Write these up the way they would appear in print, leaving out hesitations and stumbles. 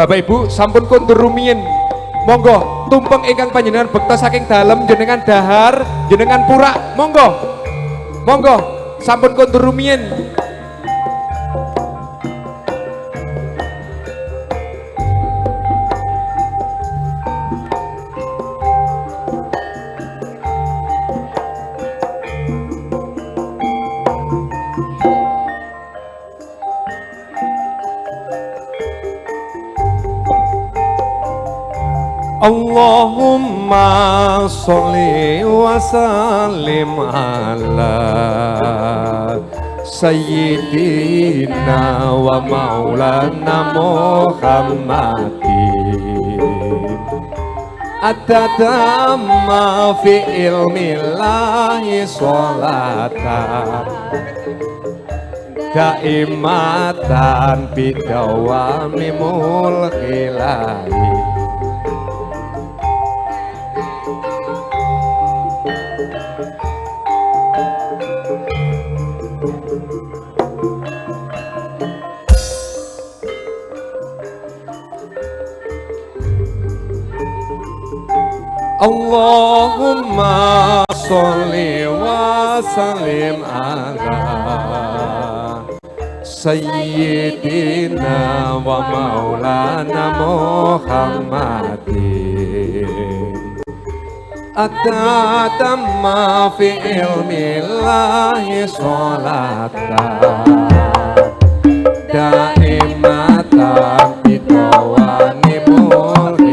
Bapak Ibu sampun kondur rumiyin. Monggo tumpeng ingkang panjenengan bekta saking dalem jenengan dahar, jenengan purak. Monggo. Monggo sampun kondur rumiyin. Allahumma sholli wa sallim ala sayyidina wa maulana Muhammadin adada ma fi ilmillahi sholatan daimatan bidawami mulkilahi. Allahumma sholli wa sallim ala sayyidina wa maulana Muhammadin adada ma fi ilmillahi sholatan daimatan bidawani mulkilahi.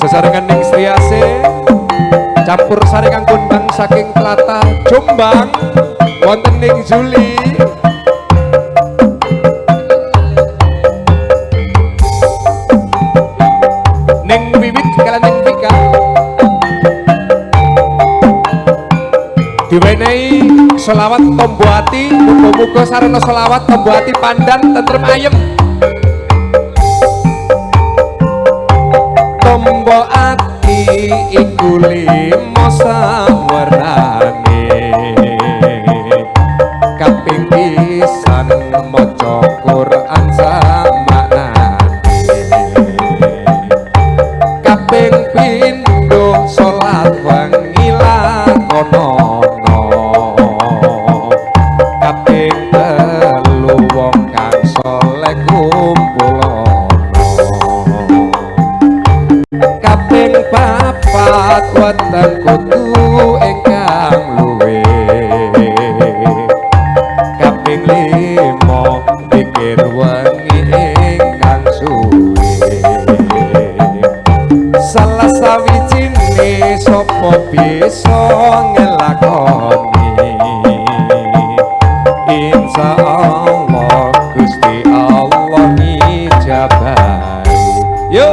Sesarengan ning Sriase campur sari kang kondang saking tlatah Jombang wonten ning Juli ning Wiwit kalian ning Pika diwenehi selawat Tombo Ati. Muga-muga sarana selawat Tombo Ati pandan tentrem ayem. Tombo ati iku limo sawerane kaping pisan maca Quran samaknane kaping pindho salat wengi lakonono kaping telu wong kang saleh kumpulono kaping papat wonten kudu ingkang luwe kaping limo pikir wengi ingkang suwe salah sawijine sapa bisa ngelakoni insyaallah Gusti Allah ngijabahi. Yo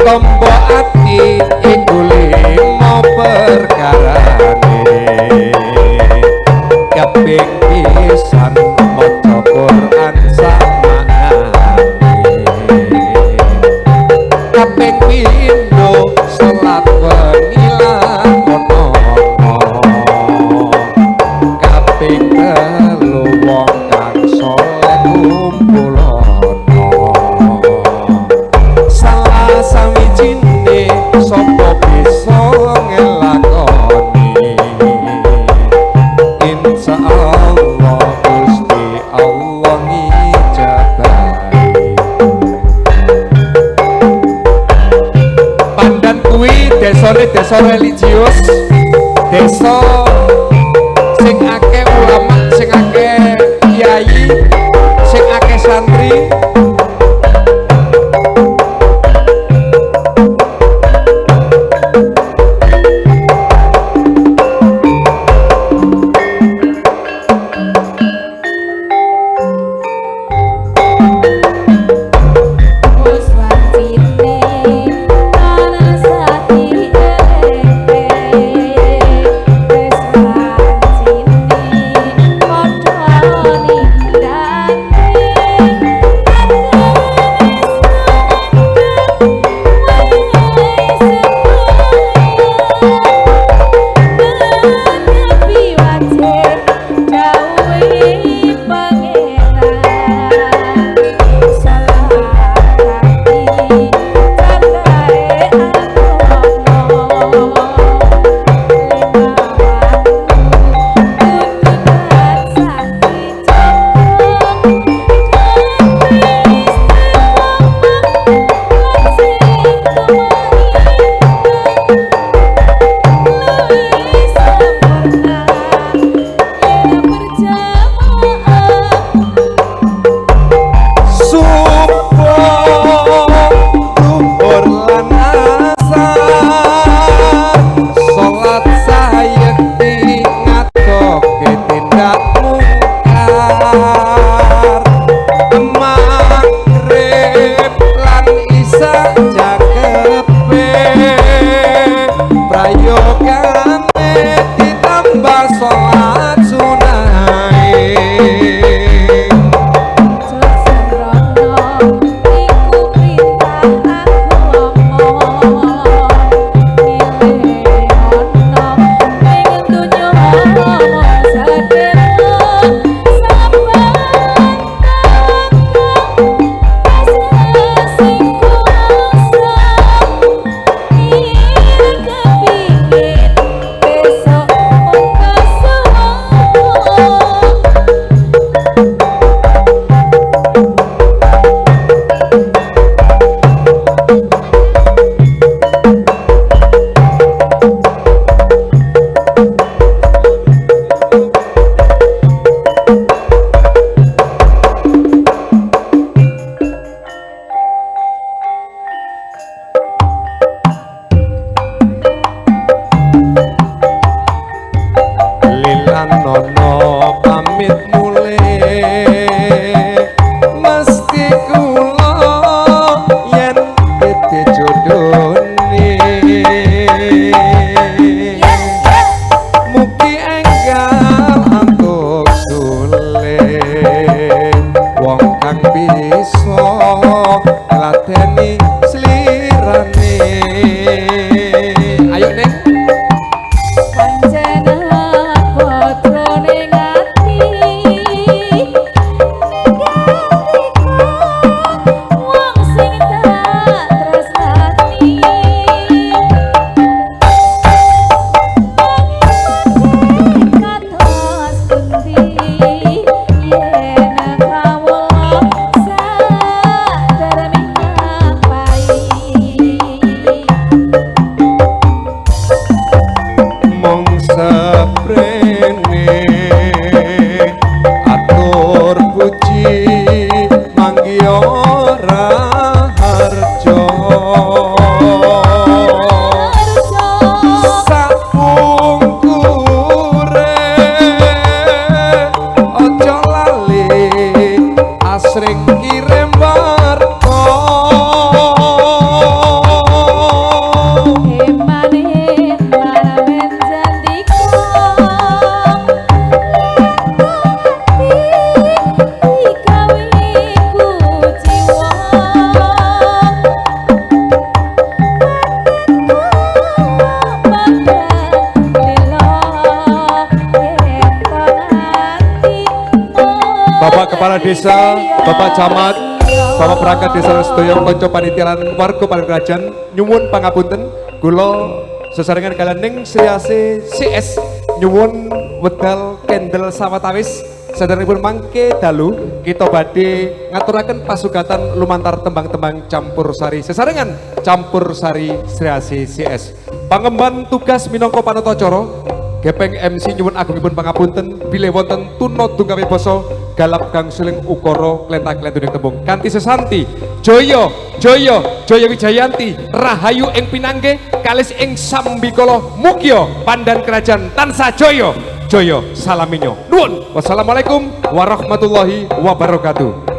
Tombo ati iku limo perkarane kaping pisan maca Quran samaknane kaping pindho salat wengi lakonono kaping telu wong kang saleh kumpulono sawijine sapa bisa ngelakoni insyaallah Gusti Allah desane desa religius, desa sing akeh ulama, sing akeh kiai, sing akeh santri. Kepala Desa, Bapak Camat, Bapak Perangkat Desa sedaya kanca panitia lan warga Paling nyuwun pangapunten kula sesarengan kalian ning Sri Asih CS nyuwun wedal kendel sawetawis saderengipun mangke dalu kita badhe ngaturaken pasugatan lumantar tembang-tembang campur sari sesarengan campur sari Sri CS. Pangemban tugas minangka panatacara gepeng MC nyuwun agungipun pangapunten bilih wonten tuna tunggawe basa galap gangsuling ukara klentak-klentuning tembung kanthi sesanti Jaya Jaya Jaya Wijayanti rahayu ing pinanggih kalis ing sambikala mugya pandhan kerajaan tansah jaya jaya salaminyo nuwun wassalamualaikum warahmatullahi wabarakatuh.